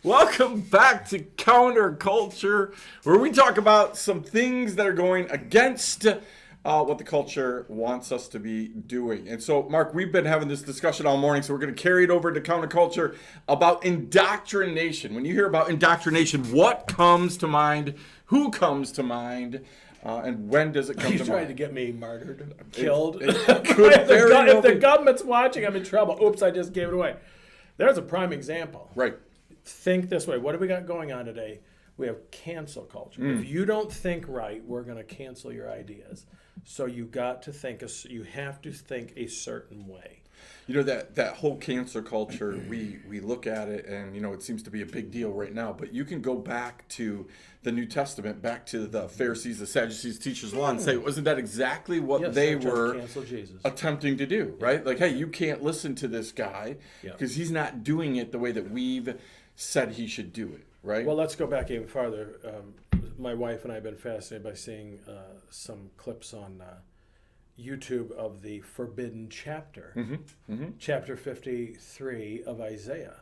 Welcome back to Counterculture, where we talk about some things that are going against what the culture wants us to be doing. And so, Mark, we've been having this discussion all morning, so we're going to carry it over to Counterculture about indoctrination. When you hear about indoctrination, what comes to mind? Who comes to mind? And when does it come to mind? He's trying to get me martyred, killed. If the government's watching, I'm in trouble. Oops, I just gave it away. There's a prime example. Right. Think this way. What do we got going on today? We have cancel culture. If you don't think right, we're going to cancel your ideas. So you got to think. You have to think a certain way. You know, that whole cancer culture, we look at it and, you know, it seems to be a big deal right now. But you can go back to the New Testament, back to the Pharisees, the Sadducees, teachers of law, and say, wasn't that exactly what they were attempting to do, right? Like, hey, you can't listen to this guy because he's not doing it the way that we've said he should do it, right? Well, let's go back even farther. My wife and I have been fascinated by seeing some clips on YouTube of the forbidden chapter, chapter 53 of Isaiah,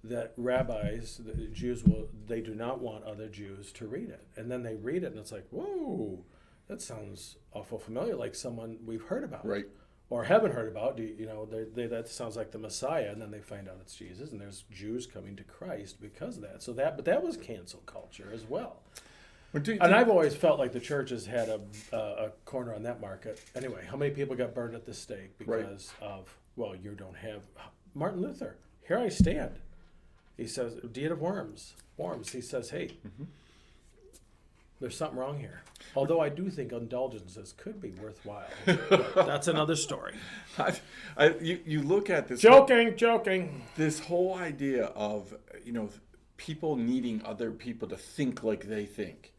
that rabbis, the Jews, they do not want other Jews to read it. And then they read it and it's like, whoa, that sounds awful familiar, like someone we've heard about. Right. Or haven't heard about. You know, that sounds like the Messiah, and then they find out it's Jesus, and there's Jews coming to Christ because of that. But that was cancel culture as well. And I've always felt like the church has had a corner on that market. Anyway, how many people got burned at the stake because of, well, you don't have Martin Luther. Here I stand. He says, Diet of Worms. He says, hey, there's something wrong here. Although I do think indulgences could be worthwhile. That's another story. You look at this. Joking. This whole idea of, you know, people needing other people to think like they think,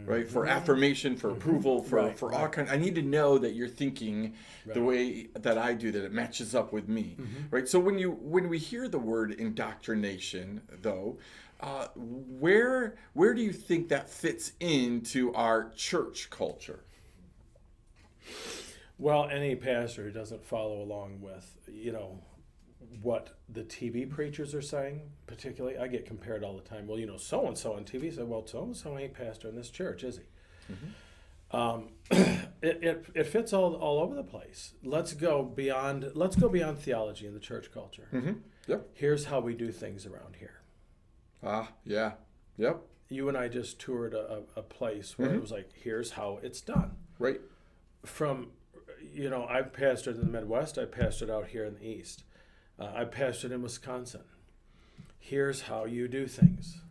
right? For affirmation, for approval, for all kinds. I need to know that you're thinking the way that I do, that it matches up with me, right? So when we hear the word indoctrination, though, where do you think that fits into our church culture? Well, any pastor who doesn't follow along with, you know, what the TV preachers are saying, particularly, I get compared all the time. Well, you know, so-and-so on TV said, well, so-and-so ain't pastor in this church, is he? It fits all over the place. Let's go beyond theology in the church culture. Yep. Here's how we do things around here. Yeah. Yep. You and I just toured a place where it was like, here's how it's done. Right. From, you know, I've pastored in the Midwest. I pastored out here in the East. I pastored in Wisconsin. Here's how you do things.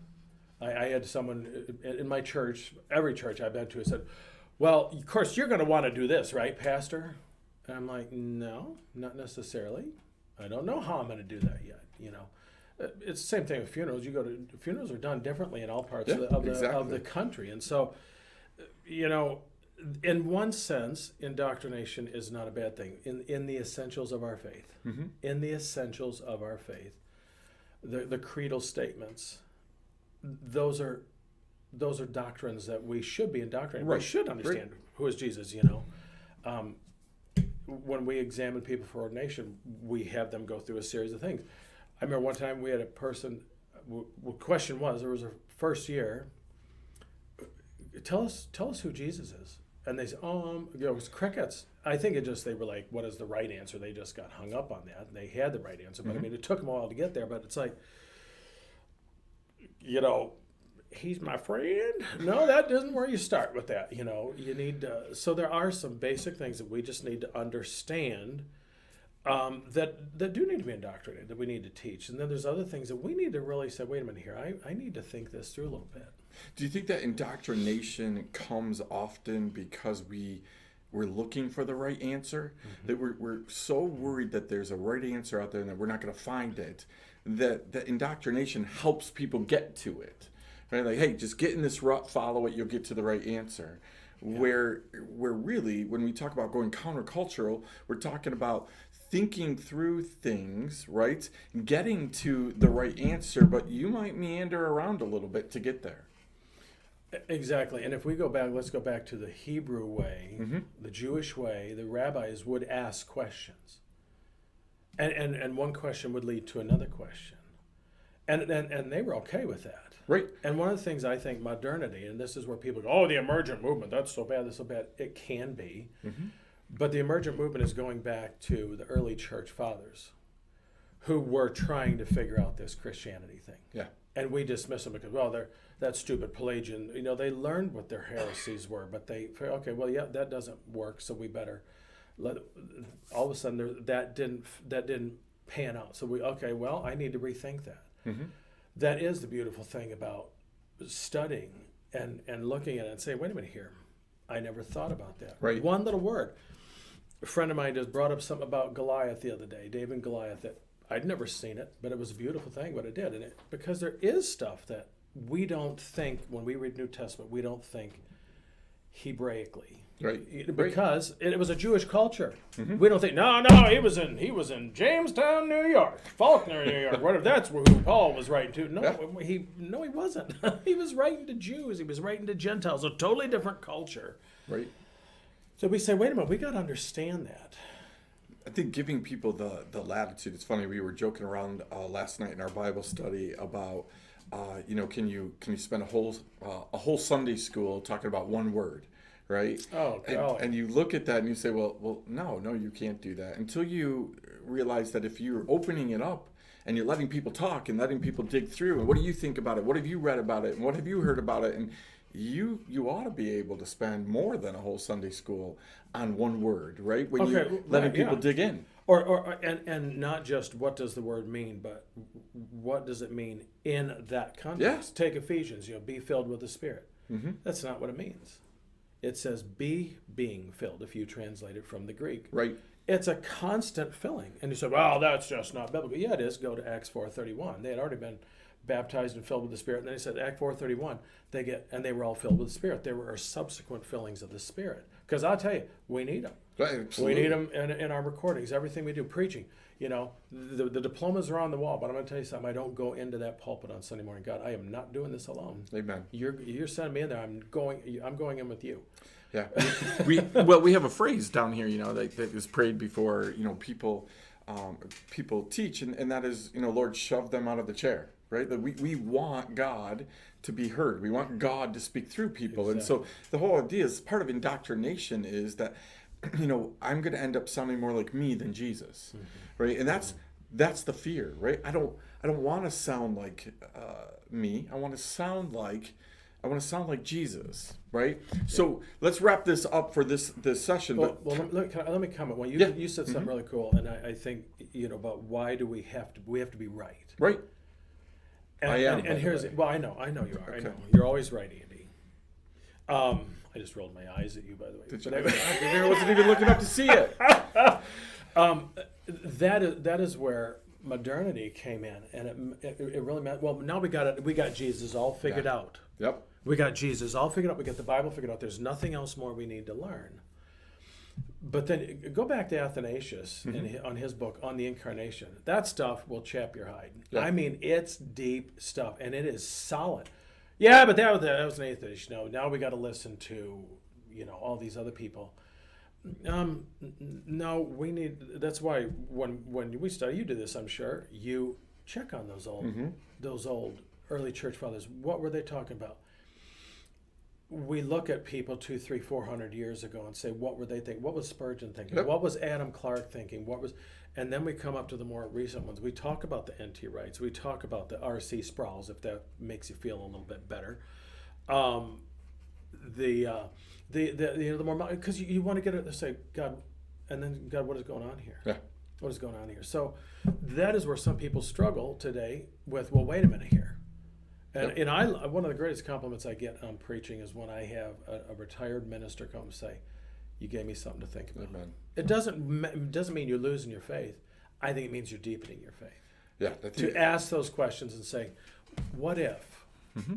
I had someone in my church, every church I've been to, said, well, of course, you're going to want to do this, right, Pastor? And I'm like, no, not necessarily. I don't know how I'm going to do that yet, you know. It's the same thing with funerals. Funerals are done differently in all parts of the country. And so, you know, in one sense, indoctrination is not a bad thing. In the essentials of our faith, in the essentials of our faith, the creedal statements, those are doctrines that we should be indoctrinated. We should understand who is Jesus. You know, when we examine people for ordination, we have them go through a series of things. I remember one time we had a person. The question was, there was a first year. Tell us who Jesus is. And they said, it was crickets. I think they were like, what is the right answer? They just got hung up on that. They had the right answer. But I mean, it took them a while to get there. But it's like, you know, he's my friend. No, that isn't where you start with that. You know, you need to, so there are some basic things that we just need to understand that do need to be indoctrinated, that we need to teach. And then there's other things that we need to really say, wait a minute here, I need to think this through a little bit. Do you think that indoctrination comes often because we're looking for the right answer? That we're so worried that there's a right answer out there and that we're not going to find it, that indoctrination helps people get to it? Right? Like, hey, just get in this rut, follow it, you'll get to the right answer. Yeah. Where really, when we talk about going countercultural, we're talking about thinking through things, right? Getting to the right answer, but you might meander around a little bit to get there. Exactly. And if we go back, let's go back to the Hebrew way, the Jewish way, the rabbis would ask questions. And one question would lead to another question. And they were okay with that. Right. And one of the things I think modernity, and this is where people go, oh, the emergent movement, that's so bad, that's so bad. It can be. Mm-hmm. But the emergent movement is going back to the early church fathers who were trying to figure out this Christianity thing. Yeah. And we dismiss them because, well, they're that stupid Pelagian. You know, they learned what their heresies were, but they, okay, well, yeah, that doesn't work, so we better let. All of a sudden, that didn't pan out. So well, I need to rethink that. Mm-hmm. That is the beautiful thing about studying and looking at it and saying, wait a minute here, I never thought about that. Right. One little word. A friend of mine just brought up something about Goliath the other day, David and Goliath, that I'd never seen it, but it was a beautiful thing, but it did. And because there is stuff that we don't think, when we read New Testament, we don't think Hebraically. Right. Because it was a Jewish culture. Mm-hmm. We don't think, no, he was in Jamestown, New York, Faulkner, New York, whatever. That's who Paul was writing to. No, Yeah. he wasn't. He was writing to Jews. He was writing to Gentiles. A totally different culture. Right. So we say, wait a minute, we got to understand that. I think giving people the latitude. It's funny. We were joking around last night in our Bible study about, can you spend a whole Sunday school talking about one word, right? Oh, and you look at that and you say, well, no, you can't do that until you realize that if you're opening it up and you're letting people talk and letting people dig through, and what do you think about it? What have you read about it? And what have you heard about it? And you ought to be able to spend more than a whole Sunday school on one word, right? When you're letting people dig in. And not just what does the word mean, but what does it mean in that context? Take Ephesians, be filled with the Spirit. Mm-hmm. That's not what it means. It says be being filled, if you translate it from the Greek. Right. It's a constant filling. And you say, well, that's just not biblical. Yeah, it is. Go to Acts 4:31. They had already been baptized and filled with the Spirit. And then he said, Act 4:31, they were all filled with the Spirit. There were subsequent fillings of the Spirit. Because I'll tell you, we need them. Absolutely. We need them in our recordings, everything we do, preaching. The diplomas are on the wall, but I'm going to tell you something. I don't go into that pulpit on Sunday morning. God, I am not doing this alone. Amen. You're sending me in there. I'm going in with you. Yeah. We have a phrase down here, that is prayed before, people teach, and that is, Lord, shove them out of the chair. Right? That we want God to be heard. We want God to speak through people. Exactly. And so the whole idea is part of indoctrination is that, I'm going to end up sounding more like me than Jesus. Mm-hmm. Right? And that's the fear, right? I don't want to sound like me. I want to sound like Jesus, right? Yeah. So let's wrap this up for this session. Well, let me comment. Well, you said something really cool, and I think about why do we have to be right? Right. I am. And here's it. Well, I know you are. Okay. I know you're always right, Andy. I just rolled my eyes at you, by the way. I wasn't even looking up to see it. That is where modernity came in, and it really meant. Well, now we got Jesus all figured out. Yep. We got Jesus all figured out. We got the Bible figured out. There's nothing else more we need to learn. But then go back to Athanasius on his book on the Incarnation. That stuff will chap your hide. Yeah. I mean, it's deep stuff, and it is solid. Yeah, but that was an atheist. Now we got to listen to all these other people. No, we need. That's why when we study, you do this, I'm sure. You check on those old early church fathers. What were they talking about? We look at people 200, 300, 400 years ago and say, what were they thinking? What was Spurgeon thinking? Yep. What was Adam Clark thinking? And then we come up to the more recent ones. We talk about the N.T. Wrights. We talk about the R.C. Sprouls, if that makes you feel a little bit better. The more, because you want to get it to say, God, and then God, what is going on here? Yeah. What is going on here? So that is where some people struggle today with, well, wait a minute here. And one of the greatest compliments I get on preaching is when I have a retired minister come and say, you gave me something to think about. Amen. It doesn't mean you're losing your faith. I think it means you're deepening your faith. Yeah. To ask those questions and say, what if? Mm-hmm.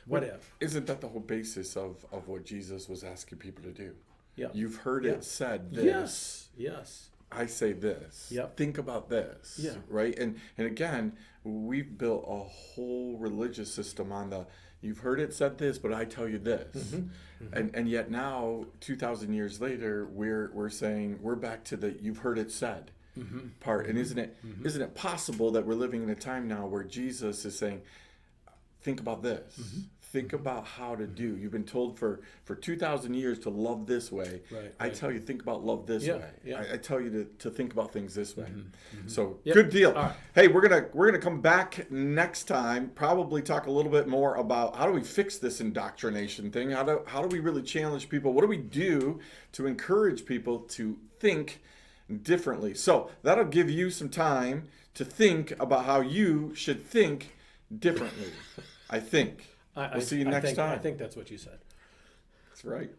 What if? Isn't that the whole basis of what Jesus was asking people to do? Yeah. You've heard it said this. Yes. I say this. Yep. Think about this. Yeah. Right? And again, we've built a whole religious system on you've heard it said this, but I tell you this. Mm-hmm. Mm-hmm. And yet now, 2,000 years later, we're saying we're back to you've heard it said. part. And isn't it possible that we're living in a time now where Jesus is saying, think about this. Think about how to do. You've been told for 2,000 years to love this way. Right, I tell you, think about love this way. Yeah. I tell you to think about things this way. So Yep. good deal. All right. Hey, we're gonna come back next time. Probably talk a little bit more about how do we fix this indoctrination thing. How do we really challenge people? What do we do to encourage people to think differently? So that'll give you some time to think about how you should think differently. I think. We'll see you next time. I think that's what you said. That's right.